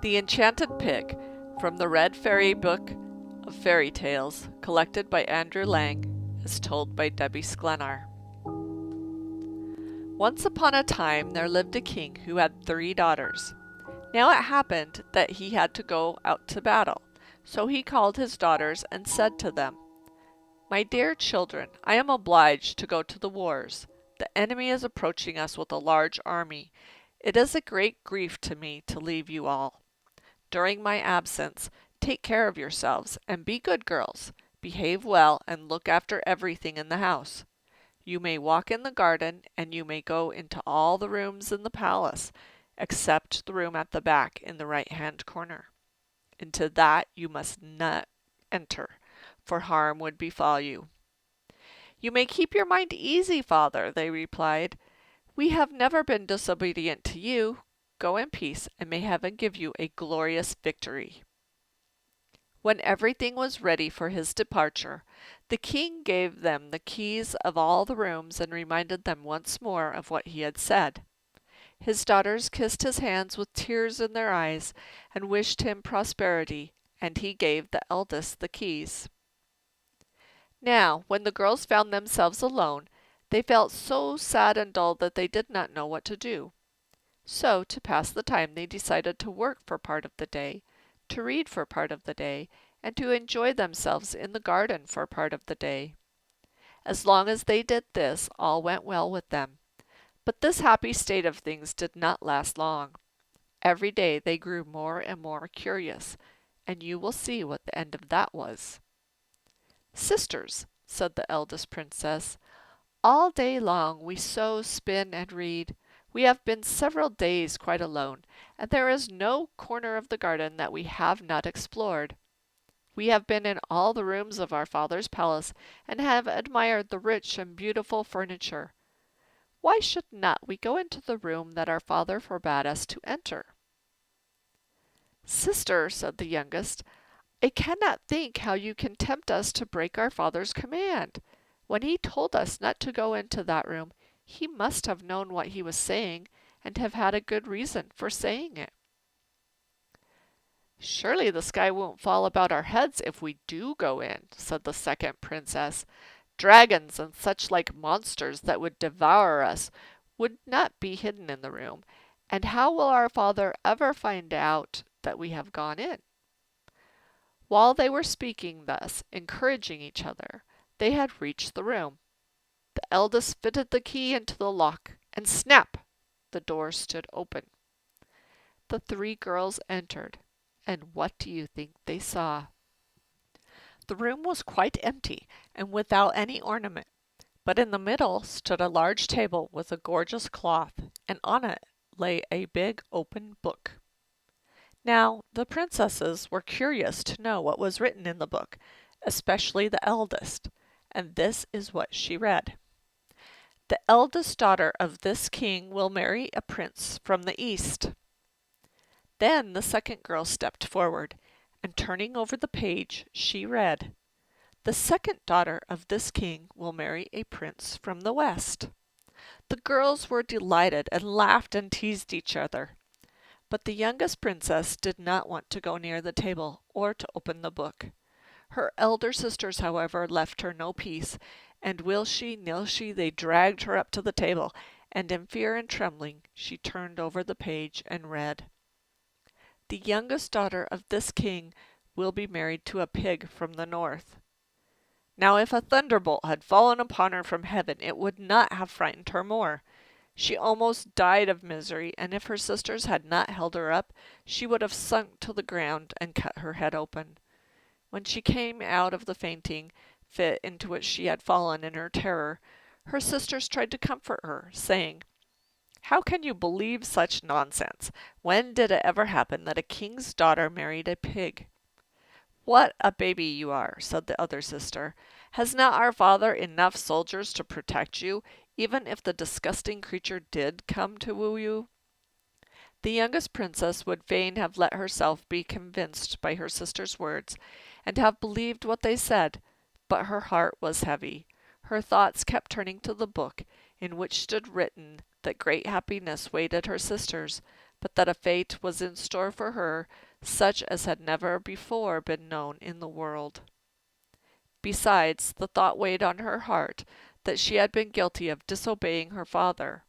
The Enchanted Pig, from the Red Fairy Book of Fairy Tales, collected by Andrew Lang, is told by Debey Sklenar. Once upon a time there lived a king who had 3 daughters. Now it happened that he had to go out to battle, so he called his daughters and said to them, "My dear children, I am obliged to go to the wars. The enemy is approaching us with a large army. It is a great grief to me to leave you all. During my absence, take care of yourselves and be good girls. Behave well and look after everything in the house. You may walk in the garden and you may go into all the rooms in the palace, except the room at the back in the right-hand corner. Into that you must not enter, for harm would befall you." "You may keep your mind easy, father," they replied. "We have never been disobedient to you. Go in peace, and may heaven give you a glorious victory." When everything was ready for his departure, the king gave them the keys of all the rooms and reminded them once more of what he had said. His daughters kissed his hands with tears in their eyes and wished him prosperity, and he gave the eldest the keys. Now, when the girls found themselves alone, they felt so sad and dull that they did not know what to do. So, to pass the time, they decided to work for part of the day, to read for part of the day, and to enjoy themselves in the garden for part of the day. As long as they did this, all went well with them. But this happy state of things did not last long. Every day they grew more and more curious, and you will see what the end of that was. "Sisters," said the eldest princess, "all day long we sew, spin, and read. We have been several days quite alone, and there is no corner of the garden that we have not explored. We have been in all the rooms of our father's palace and have admired the rich and beautiful furniture. Why should not we go into the room that our father forbade us to enter?" "Sister," said the youngest, "I cannot think how you can tempt us to break our father's command. When he told us not to go into that room, he must have known what he was saying and have had a good reason for saying it." "Surely the sky won't fall about our heads if we do go in," said the second princess. "Dragons and such like monsters that would devour us would not be hidden in the room, and how will our father ever find out that we have gone in?" While they were speaking thus, encouraging each other, they had reached the room. The eldest fitted the key into the lock, and snap! The door stood open. The 3 girls entered, and what do you think they saw? The room was quite empty and without any ornament, but in the middle stood a large table with a gorgeous cloth, and on it lay a big open book. Now, the princesses were curious to know what was written in the book, especially the eldest, and this is what she read. "The eldest daughter of this king will marry a prince from the east." Then the second girl stepped forward, and turning over the page, she read, "The second daughter of this king will marry a prince from the west." The girls were delighted and laughed and teased each other. But the youngest princess did not want to go near the table or to open the book. Her elder sisters, however, left her no peace, and will she, nill she, they dragged her up to the table, and in fear and trembling she turned over the page and read, "The youngest daughter of this king will be married to a pig from the north." Now if a thunderbolt had fallen upon her from heaven, it would not have frightened her more. She almost died of misery, and if her sisters had not held her up, she would have sunk to the ground and cut her head open. When she came out of the fainting fit into which she had fallen in her terror, her sisters tried to comfort her, saying, "How can you believe such nonsense? When did it ever happen that a king's daughter married a pig?" "What a baby you are," said the other sister. "Has not our father enough soldiers to protect you, even if the disgusting creature did come to woo you?" The youngest princess would fain have let herself be convinced by her sister's words, and have believed what they said, but her heart was heavy. Her thoughts kept turning to the book, in which stood written that great happiness waited her sisters, but that a fate was in store for her such as had never before been known in the world. Besides, the thought weighed on her heart that she had been guilty of disobeying her father.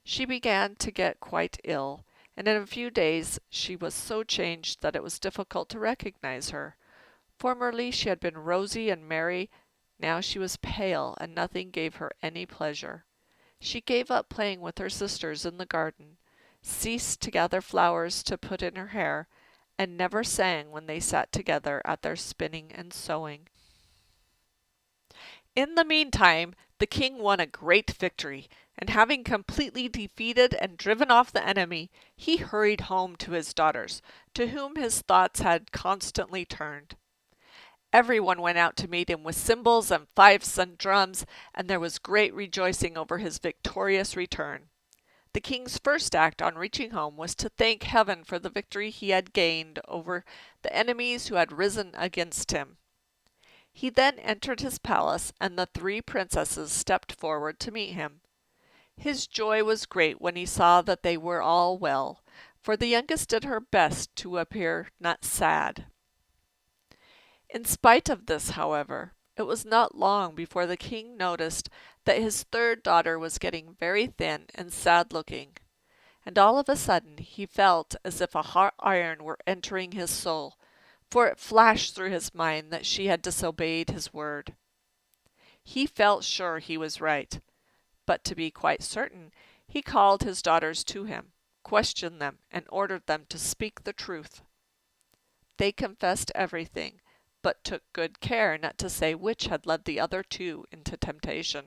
She began to get quite ill, and in a few days she was so changed that it was difficult to recognize her. Formerly she had been rosy and merry, now she was pale, and nothing gave her any pleasure. She gave up playing with her sisters in the garden, ceased to gather flowers to put in her hair, and never sang when they sat together at their spinning and sewing. In the meantime, the king won a great victory, and having completely defeated and driven off the enemy, he hurried home to his daughters, to whom his thoughts had constantly turned. Everyone went out to meet him with cymbals and fifes and drums, and there was great rejoicing over his victorious return. The king's first act on reaching home was to thank heaven for the victory he had gained over the enemies who had risen against him. He then entered his palace, and the three princesses stepped forward to meet him. His joy was great when he saw that they were all well, for the youngest did her best to appear not sad. In spite of this, however, it was not long before the king noticed that his third daughter was getting very thin and sad-looking, and all of a sudden he felt as if a hot iron were entering his soul, for it flashed through his mind that she had disobeyed his word. He felt sure he was right, but to be quite certain, he called his daughters to him, questioned them, and ordered them to speak the truth. They confessed everything, but took good care not to say which had led the other two into temptation.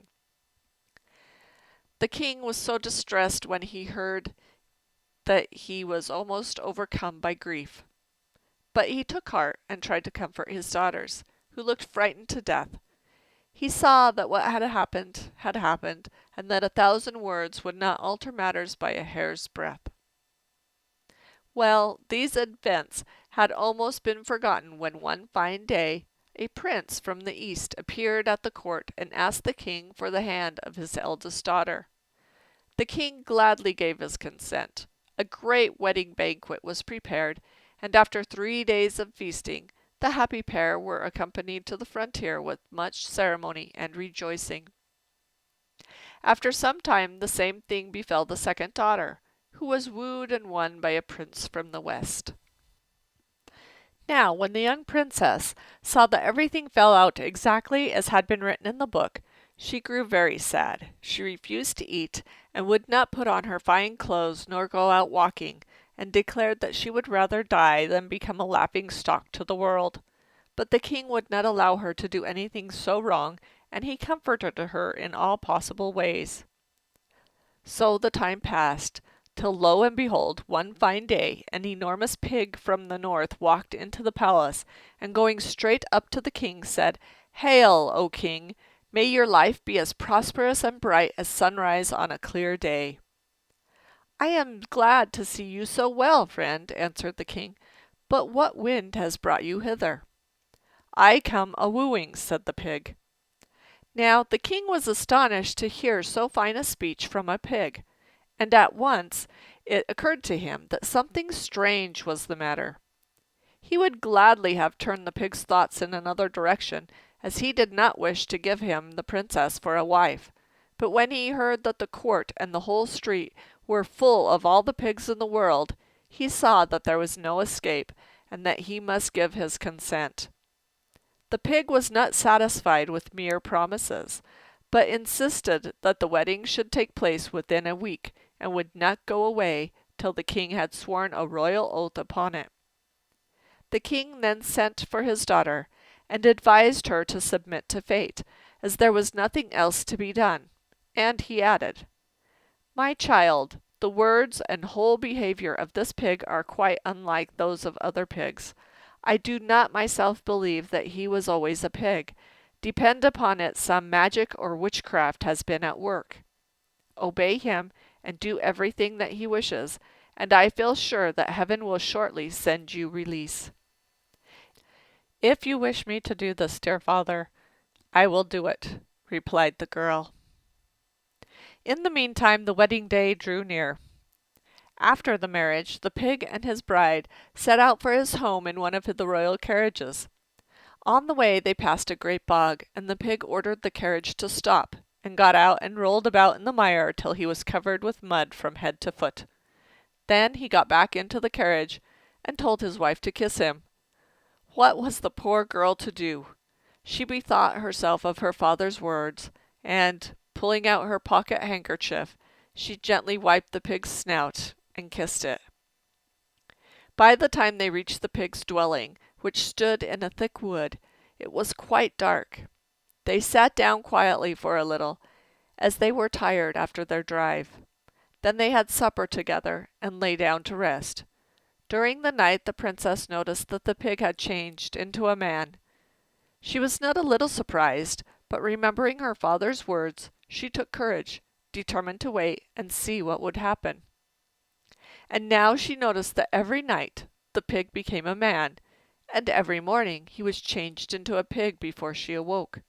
The king was so distressed when he heard that he was almost overcome by grief. But he took heart and tried to comfort his daughters, who looked frightened to death. He saw that what had happened, and that 1,000 words would not alter matters by a hair's breadth. Well, these events had almost been forgotten when one fine day a prince from the east appeared at the court and asked the king for the hand of his eldest daughter. The king gladly gave his consent. A great wedding banquet was prepared, and after 3 days of feasting, the happy pair were accompanied to the frontier with much ceremony and rejoicing. After some time the same thing befell the second daughter, who was wooed and won by a prince from the west. Now, when the young princess saw that everything fell out exactly as had been written in the book, she grew very sad. She refused to eat, and would not put on her fine clothes nor go out walking, and declared that she would rather die than become a laughing-stock to the world. But the king would not allow her to do anything so wrong, and he comforted her in all possible ways. So the time passed, till lo and behold, one fine day, an enormous pig from the north walked into the palace, and going straight up to the king said, "Hail, O king! May your life be as prosperous and bright as sunrise on a clear day." "I am glad to see you so well, friend," answered the king, "but what wind has brought you hither?" "I come a-wooing," said the pig. Now the king was astonished to hear so fine a speech from a pig, and at once it occurred to him that something strange was the matter. He would gladly have turned the pig's thoughts in another direction, as he did not wish to give him the princess for a wife. But when he heard that the court and the whole street were full of all the pigs in the world, he saw that there was no escape, and that he must give his consent. The pig was not satisfied with mere promises, but insisted that the wedding should take place within a week, and would not go away till the king had sworn a royal oath upon it. The king then sent for his daughter, and advised her to submit to fate, as there was nothing else to be done, and he added, "My child, the words and whole behavior of this pig are quite unlike those of other pigs. I do not myself believe that he was always a pig. Depend upon it some magic or witchcraft has been at work. Obey him, and do everything that he wishes, and I feel sure that heaven will shortly send you release." "If you wish me to do this, dear father, I will do it," replied the girl. In the meantime the wedding day drew near. After the marriage, the pig and his bride set out for his home in one of the royal carriages. On the way they passed a great bog, and the pig ordered the carriage to stop, and got out and rolled about in the mire till he was covered with mud from head to foot. Then he got back into the carriage, and told his wife to kiss him. What was the poor girl to do? She bethought herself of her father's words, and, pulling out her pocket handkerchief, she gently wiped the pig's snout and kissed it. By the time they reached the pig's dwelling, which stood in a thick wood, it was quite dark. They sat down quietly for a little, as they were tired after their drive. Then they had supper together and lay down to rest. During the night the princess noticed that the pig had changed into a man. She was not a little surprised, but remembering her father's words, she took courage, determined to wait and see what would happen. And now she noticed that every night the pig became a man, and every morning he was changed into a pig before she awoke.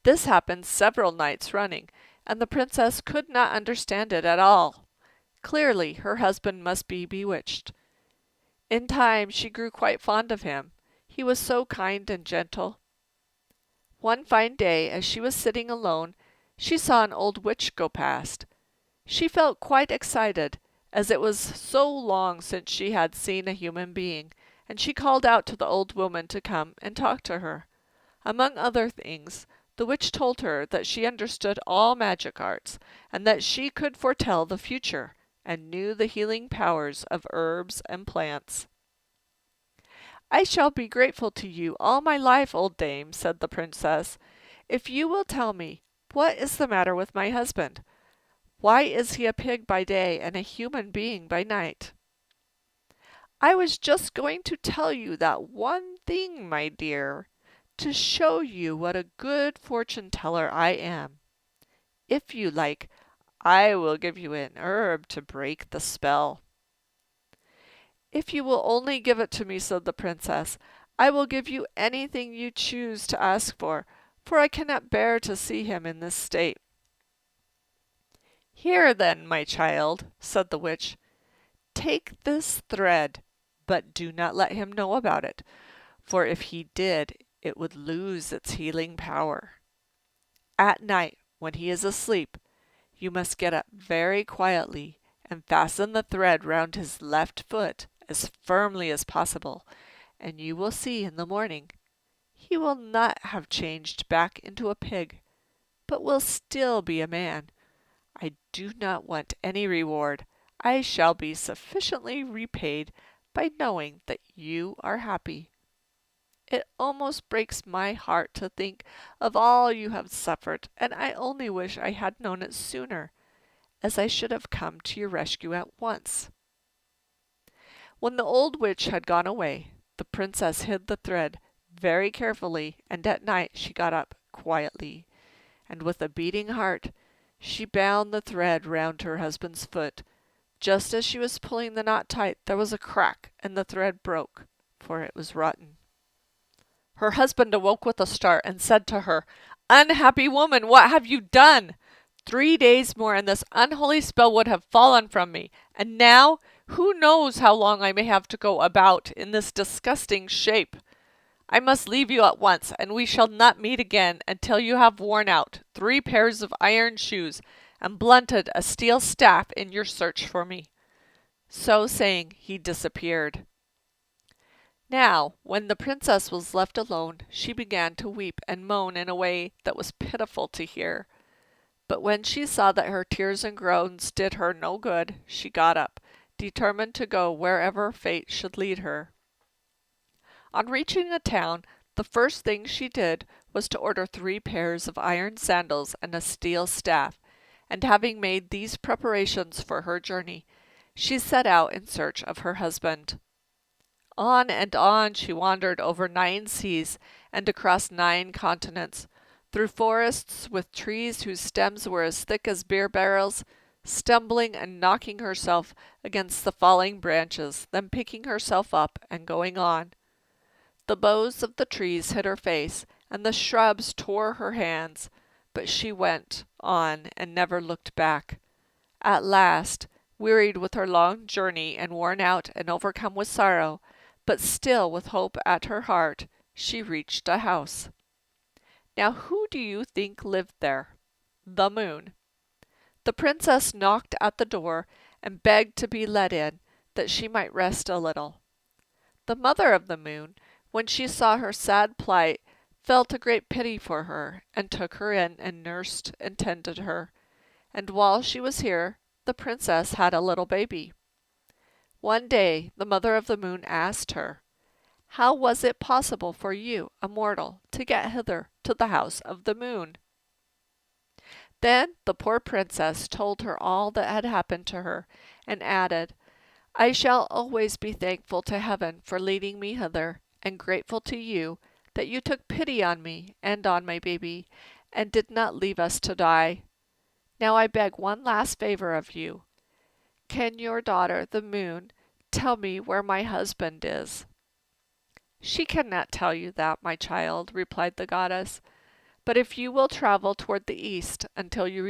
This happened several nights running, and the princess could not understand it at all. Clearly her husband must be bewitched. In time she grew quite fond of him. He was so kind and gentle. One fine day, as she was sitting alone, she saw an old witch go past. She felt quite excited, as it was so long since she had seen a human being, and she called out to the old woman to come and talk to her. Among other things, the witch told her that she understood all magic arts, and that she could foretell the future, and knew the healing powers of herbs and plants. "I shall be grateful to you all my life, old dame," said the princess, "if you will tell me what is the matter with my husband. Why is he a pig by day and a human being by night?" "I was just going to tell you that one thing, my dear, to show you what a good fortune teller I am. If you like, I will give you an herb to break the spell." "If you will only give it to me," said the princess, "I will give you anything you choose to ask for I cannot bear to see him in this state." "Here then, my child," said the witch, "take this thread, but do not let him know about it, for if he did, it would lose its healing power. At night, when he is asleep, you must get up very quietly and fasten the thread round his left foot as firmly as possible, and you will see in the morning he will not have changed back into a pig, but will still be a man. I do not want any reward. I shall be sufficiently repaid by knowing that you are happy. It almost breaks my heart to think of all you have suffered, and I only wish I had known it sooner, as I should have come to your rescue at once." When the old witch had gone away, the princess hid the thread very carefully, and at night she got up quietly, and with a beating heart she bound the thread round her husband's foot. Just as she was pulling the knot tight, there was a crack, and the thread broke, for it was rotten. Her husband awoke with a start, and said to her, "Unhappy woman, what have you done? 3 days more, and this unholy spell would have fallen from me, and now who knows how long I may have to go about in this disgusting shape? I must leave you at once, and we shall not meet again until you have worn out 3 pairs of iron shoes and blunted a steel staff in your search for me." So saying, he disappeared. Now, when the princess was left alone, she began to weep and moan in a way that was pitiful to hear. But when she saw that her tears and groans did her no good, she got up, determined to go wherever fate should lead her. On reaching a town, the first thing she did was to order 3 pairs of iron sandals and a steel staff, and having made these preparations for her journey, she set out in search of her husband. On and on she wandered over 9 seas and across 9 continents, through forests with trees whose stems were as thick as beer barrels, stumbling and knocking herself against the falling branches, then picking herself up and going on. The boughs of the trees hit her face, and the shrubs tore her hands, but she went on and never looked back. At last, wearied with her long journey and worn out and overcome with sorrow, but still with hope at her heart, she reached a house. Now who do you think lived there? The moon. The princess knocked at the door and begged to be let in, that she might rest a little. The mother of the moon, when she saw her sad plight, felt a great pity for her, and took her in and nursed and tended her. And while she was here, the princess had a little baby. One day the mother of the moon asked her, "How was it possible for you, a mortal, to get hither to the house of the moon?" Then the poor princess told her all that had happened to her, and added, "I shall always be thankful to heaven for leading me hither, and grateful to you that you took pity on me and on my baby, and did not leave us to die. Now I beg one last favor of you. Can your daughter, the moon, tell me where my husband is?" "She cannot tell you that, my child," replied the goddess. "But if you will travel toward the east until you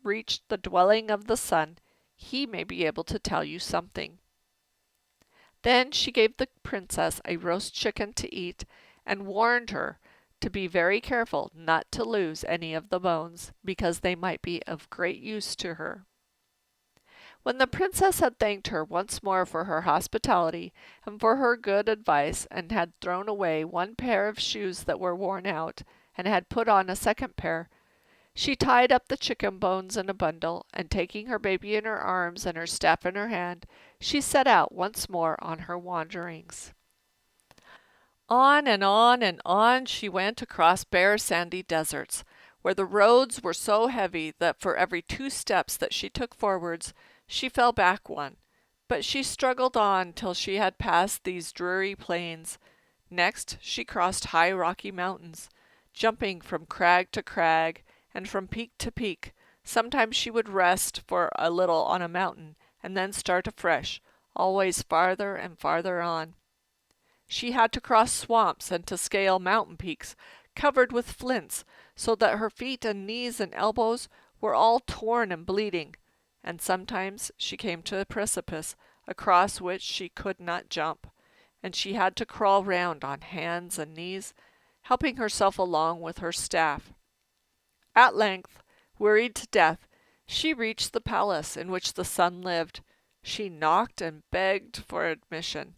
reach the dwelling of the sun, he may be able to tell you something." Then she gave the princess a roast chicken to eat, and warned her to be very careful not to lose any of the bones, because they might be of great use to her. When the princess had thanked her once more for her hospitality and for her good advice, and had thrown away one pair of shoes that were worn out, and had put on a second pair, she tied up the chicken bones in a bundle, and taking her baby in her arms and her staff in her hand, she set out once more on her wanderings. On and on she went across bare sandy deserts, where the roads were so heavy that for every 2 steps that she took forwards, she fell back one. But she struggled on till she had passed these dreary plains. Next she crossed high rocky mountains, jumping from crag to crag, and from peak to peak. Sometimes she would rest for a little on a mountain, and then start afresh, always farther and farther on. She had to cross swamps and to scale mountain peaks covered with flints, so that her feet and knees and elbows were all torn and bleeding. And sometimes she came to a precipice, across which she could not jump, and she had to crawl round on hands and knees, helping herself along with her staff. At length, wearied to death, she reached the palace in which the sun lived. She knocked and begged for admission.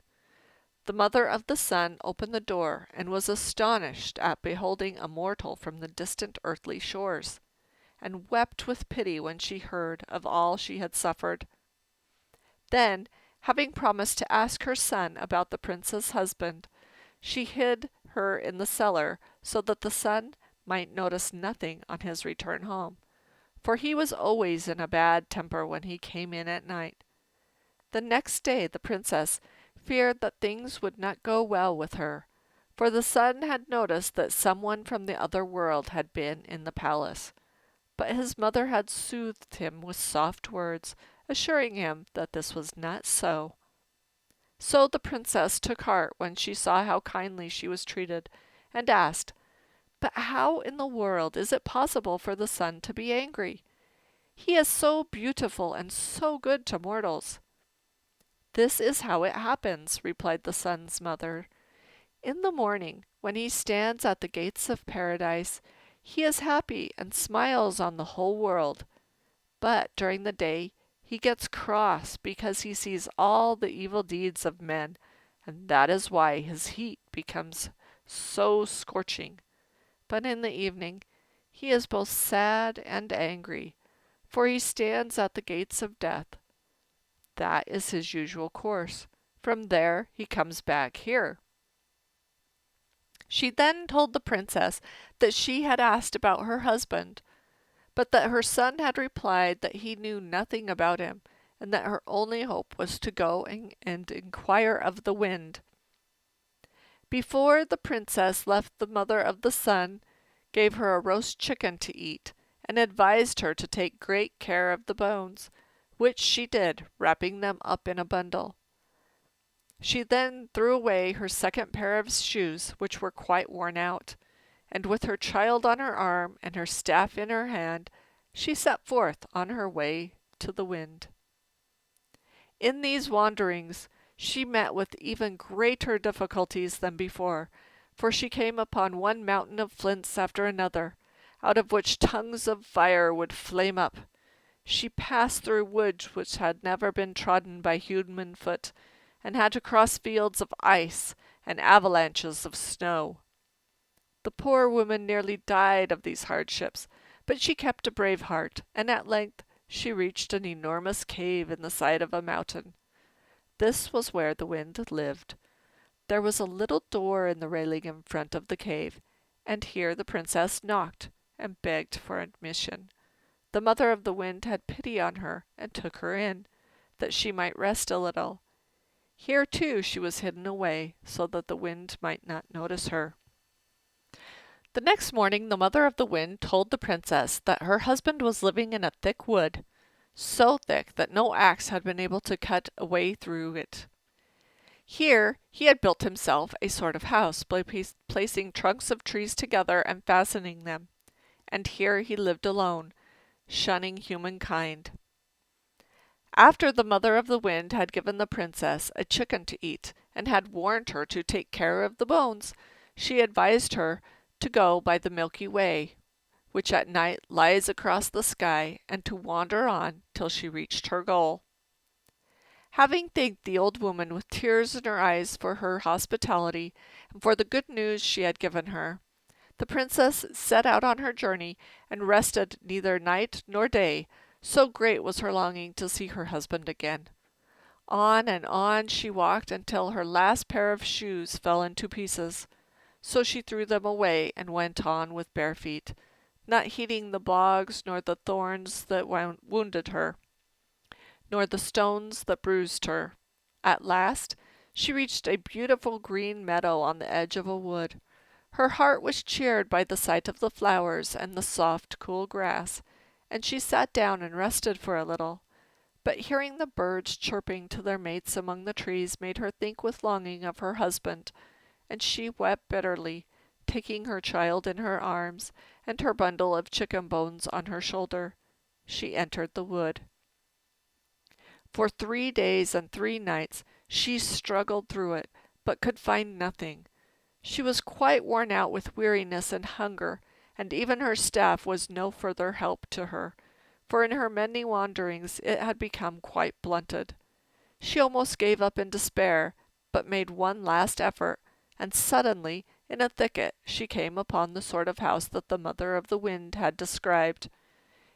The mother of the sun opened the door, and was astonished at beholding a mortal from the distant earthly shores, and wept with pity when she heard of all she had suffered. Then, having promised to ask her son about the prince's husband, she hid her in the cellar, so that the sun might notice nothing on his return home, for he was always in a bad temper when he came in at night. The next day the princess feared that things would not go well with her, for the sun had noticed that someone from the other world had been in the palace. But his mother had soothed him with soft words, assuring him that this was not so. So the princess took heart when she saw how kindly she was treated, and asked, "But how in the world is it possible for the sun to be angry? He is so beautiful and so good to mortals." "This is how it happens," replied the sun's mother. "In the morning, when he stands at the gates of paradise, he is happy and smiles on the whole world. But during the day he gets cross because he sees all the evil deeds of men, and that is why his heat becomes so scorching. But in the evening he is both sad and angry, for he stands at the gates of death. That is his usual course. From there he comes back here." She then told the princess that she had asked about her husband, but that her son had replied that he knew nothing about him, and that her only hope was to go and inquire of the wind. Before the princess left, the mother of the sun gave her a roast chicken to eat, and advised her to take great care of the bones, which she did, wrapping them up in a bundle. She then threw away her second pair of shoes, which were quite worn out, and with her child on her arm and her staff in her hand, she set forth on her way to the wind. In these wanderings she met with even greater difficulties than before, for she came upon one mountain of flints after another, out of which tongues of fire would flame up. She passed through woods which had never been trodden by human foot, and had to cross fields of ice and avalanches of snow. The poor woman nearly died of these hardships, but she kept a brave heart, and at length she reached an enormous cave in the side of a mountain. This was where the wind lived. There was a little door in the railing in front of the cave, and here the princess knocked and begged for admission. The mother of the wind had pity on her and took her in, that she might rest a little. Here too she was hidden away, so that the wind might not notice her. The next morning the mother of the wind told the princess that her husband was living in a thick wood, so thick that no axe had been able to cut a way through it. Here he had built himself a sort of house by placing trunks of trees together and fastening them, and here he lived alone, shunning humankind. After the mother of the wind had given the princess a chicken to eat, and had warned her to take care of the bones, she advised her to go by the Milky Way, which at night lies across the sky, and to wander on till she reached her goal. Having thanked the old woman with tears in her eyes for her hospitality and for the good news she had given her, the princess set out on her journey and rested neither night nor day, so great was her longing to see her husband again. On and on she walked until her last pair of shoes fell into pieces. So she threw them away and went on with bare feet, not heeding the bogs nor the thorns that wounded her, nor the stones that bruised her. At last she reached a beautiful green meadow on the edge of a wood. Her heart was cheered by the sight of the flowers and the soft, cool grass, and she sat down and rested for a little. But hearing the birds chirping to their mates among the trees made her think with longing of her husband, and she wept bitterly, taking her child in her arms and her bundle of chicken bones on her shoulder. She entered the wood. For 3 days and 3 nights she struggled through it, but could find nothing. She was quite worn out with weariness and hunger, and even her staff was no further help to her, for in her many wanderings it had become quite blunted. She almost gave up in despair, but made one last effort, and suddenly, in a thicket, she came upon the sort of house that the mother of the wind had described.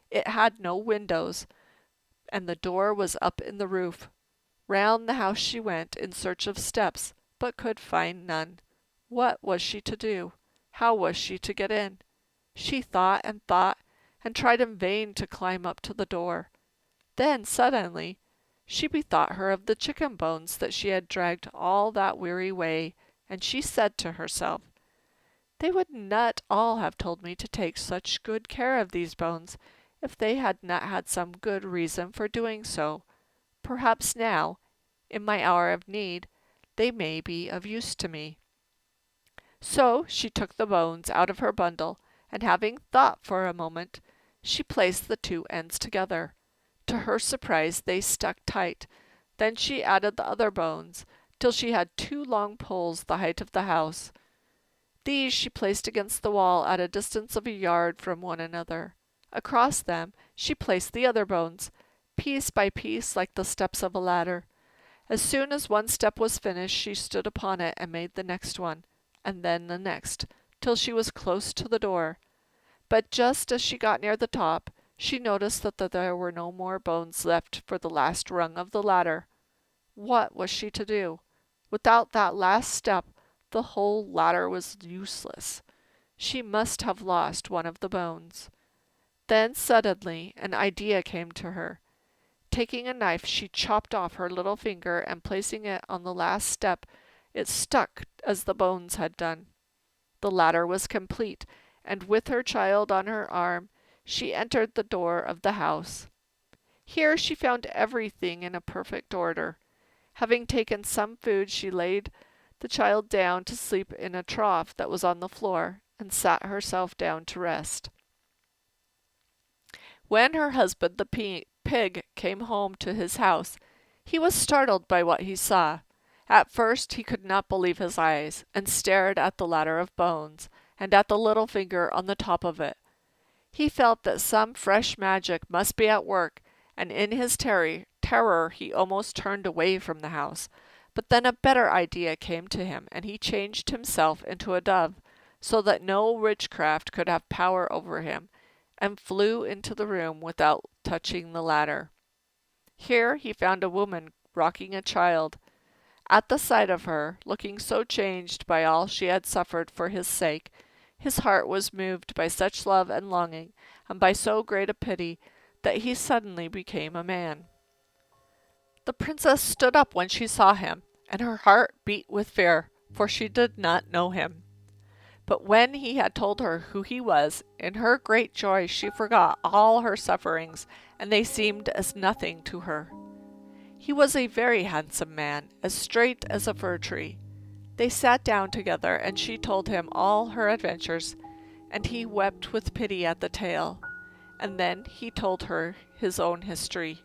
It had no windows, and the door was up in the roof. Round the house she went in search of steps, but could find none. What was she to do? How was she to get in? She thought, and tried in vain to climb up to the door. Then, suddenly, she bethought her of the chicken bones that she had dragged all that weary way, and she said to herself, "They would not all have told me to take such good care of these bones if they had not had some good reason for doing so. Perhaps now, in my hour of need, they may be of use to me." So she took the bones out of her bundle, and having thought for a moment, she placed the 2 ends together. To her surprise they stuck tight. Then she added the other bones, till she had 2 long poles the height of the house. These she placed against the wall at a distance of a yard from one another. Across them she placed the other bones, piece by piece like the steps of a ladder. As soon as one step was finished she stood upon it and made the next one, and then the next, till she was close to the door. But just as she got near the top, she noticed that there were no more bones left for the last rung of the ladder. What was she to do? Without that last step, the whole ladder was useless. She must have lost one of the bones. Then suddenly an idea came to her. Taking a knife, she chopped off her little finger, and placing it on the last step, it stuck as the bones had done. The ladder was complete, and with her child on her arm, she entered the door of the house. Here she found everything in a perfect order. Having taken some food, she laid the child down to sleep in a trough that was on the floor, and sat herself down to rest. When her husband, the pig, came home to his house, He was startled by what he saw. At first he could not believe his eyes, and stared at the ladder of bones, and at the little finger on the top of it. He felt that some fresh magic must be at work, and in his terror he almost turned away from the house. But then a better idea came to him, and he changed himself into a dove, so that no witchcraft could have power over him, and flew into the room without touching the ladder. Here he found a woman rocking a child. At the sight of her, looking so changed by all she had suffered for his sake, his heart was moved by such love and longing, and by so great a pity, that he suddenly became a man. The princess stood up when she saw him, and her heart beat with fear, for she did not know him. But when he had told her who he was, in her great joy she forgot all her sufferings, and they seemed as nothing to her. He was a very handsome man, as straight as a fir tree. They sat down together, and she told him all her adventures, and he wept with pity at the tale, and then he told her his own history.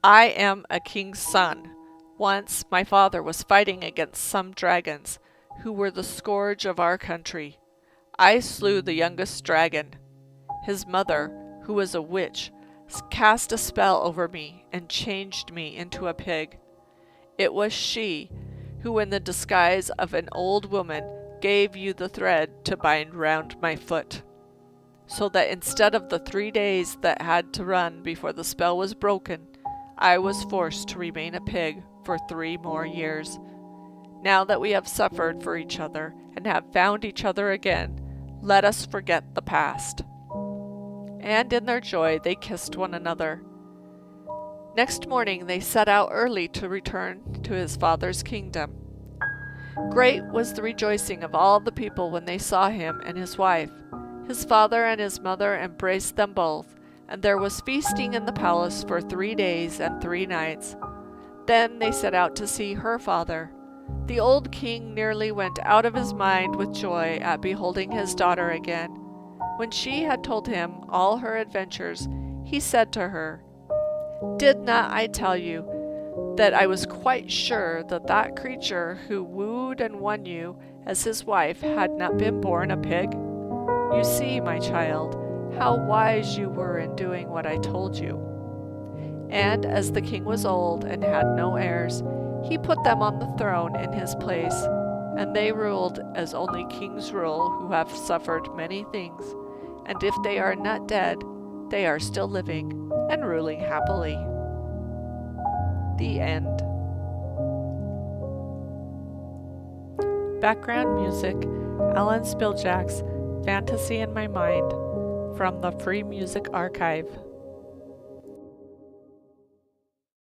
I am a king's son. Once my father was fighting against some dragons, who were the scourge of our country. I slew the youngest dragon. His mother, who was a witch, cast a spell over me and changed me into a pig. It was she who, in the disguise of an old woman, gave you the thread to bind round my foot, so that instead of the 3 days that had to run before the spell was broken, I was forced to remain a pig for 3 more years. Now that we have suffered for each other and have found each other again, let us forget the past. And in their joy they kissed one another. Next morning they set out early to return to his father's kingdom. Great was the rejoicing of all the people when they saw him and his wife. His father and his mother embraced them both, and there was feasting in the palace for 3 days and 3 nights. Then they set out to see her father. The old king nearly went out of his mind with joy at beholding his daughter again. When she had told him all her adventures, he said to her, "Did not I tell you that I was quite sure that that creature who wooed and won you as his wife had not been born a pig? You see, my child, how wise you were in doing what I told you." And as the king was old and had no heirs, he put them on the throne in his place, and they ruled as only kings rule who have suffered many things, and if they are not dead, they are still living and ruling happily. The end. Background music, Alan Spiljak's Fantasy in My Mind, from the Free Music Archive.